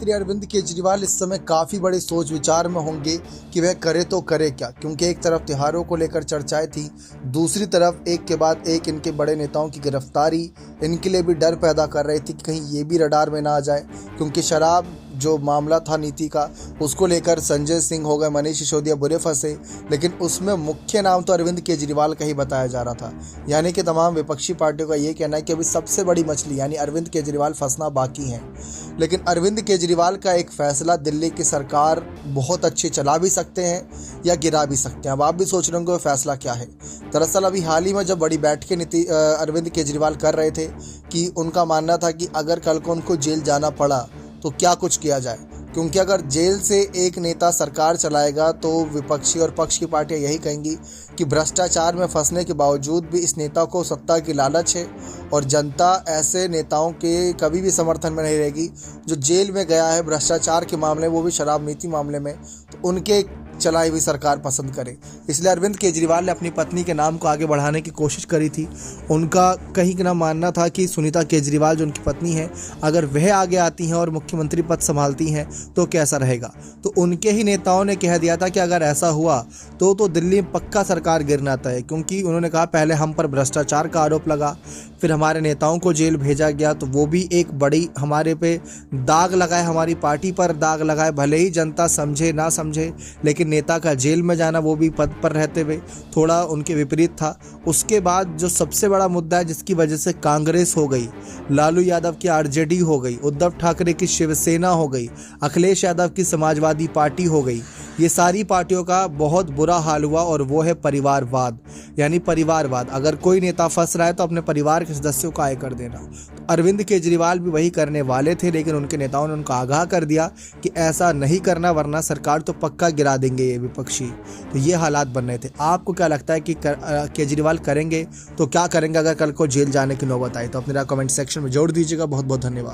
मुख्यमंत्री अरविंद केजरीवाल इस समय काफ़ी बड़े सोच विचार में होंगे कि वह करे तो करे क्या, क्योंकि एक तरफ त्योहारों को लेकर चर्चाएं थी, दूसरी तरफ एक के बाद एक इनके बड़े नेताओं की गिरफ्तारी इनके लिए भी डर पैदा कर रही थी कि कहीं ये भी रडार में ना आ जाए। क्योंकि शराब जो मामला था नीति का, उसको लेकर संजय सिंह हो गए, मनीष सिसोदिया बुरे फंसे, लेकिन उसमें मुख्य नाम तो अरविंद केजरीवाल का ही बताया जा रहा था। यानी कि तमाम विपक्षी पार्टियों का ये कहना है कि अभी सबसे बड़ी मछली यानी अरविंद केजरीवाल फंसना बाकी है। लेकिन अरविंद केजरीवाल का एक फैसला दिल्ली की सरकार बहुत अच्छी चला भी सकते हैं या गिरा भी सकते हैं। अब आप भी सोच रहे होंगे वो फैसला क्या है। दरअसल अभी हाल ही में जब बड़ी बैठकें अरविंद केजरीवाल कर रहे थे कि उनका मानना था कि अगर कल को उनको जेल जाना पड़ा तो क्या कुछ किया जाए, क्योंकि अगर जेल से एक नेता सरकार चलाएगा तो विपक्षी और पक्ष की पार्टियां यही कहेंगी कि भ्रष्टाचार में फंसने के बावजूद भी इस नेता को सत्ता की लालच है और जनता ऐसे नेताओं के कभी भी समर्थन में नहीं रहेगी जो जेल में गया है भ्रष्टाचार के मामले, वो भी शराब नीति मामले में, तो उनके चलाई हुई सरकार पसंद करे। इसलिए अरविंद केजरीवाल ने अपनी पत्नी के नाम को आगे बढ़ाने की कोशिश करी थी। उनका कहीं ना मानना था कि सुनीता केजरीवाल जो उनकी पत्नी है, अगर वह आगे आती हैं और मुख्यमंत्री पद संभालती हैं तो कैसा रहेगा। तो उनके ही नेताओं ने कह दिया था कि अगर ऐसा हुआ तो दिल्ली में पक्का सरकार गिरना तय है, क्योंकि उन्होंने कहा पहले हम पर भ्रष्टाचार का आरोप लगा, फिर हमारे नेताओं को जेल भेजा गया, तो वो भी एक बड़ी हमारे पे दाग लगाए, हमारी पार्टी पर दाग लगाए। भले ही जनता समझे ना समझे, लेकिन नेता का जेल में जाना, वो भी पद पर रहते हुए, थोड़ा उनके विपरीत था। उसके बाद जो सबसे बड़ा मुद्दा है जिसकी वजह से कांग्रेस हो गई, लालू यादव की आरजेडी हो गई, उद्धव ठाकरे की शिवसेना हो गई, अखिलेश यादव की समाजवादी पार्टी हो गई, ये सारी पार्टियों का बहुत बुरा हाल हुआ और वो है परिवारवाद। यानी परिवारवाद, अगर कोई नेता फंस रहा है तो अपने परिवार के सदस्यों को आय कर देना। तो अरविंद केजरीवाल भी वही करने वाले थे, लेकिन उनके नेताओं ने उनको आगाह कर दिया कि ऐसा नहीं करना वरना सरकार तो पक्का गिरा देंगे ये विपक्षी। तो ये हालात बन रहे थे। आपको क्या लगता है कि केजरीवाल करेंगे तो क्या करेंगे अगर कल को जेल जाने की नौबत आई? तो अपने कमेंट सेक्शन में जोड़ दीजिएगा। बहुत बहुत धन्यवाद।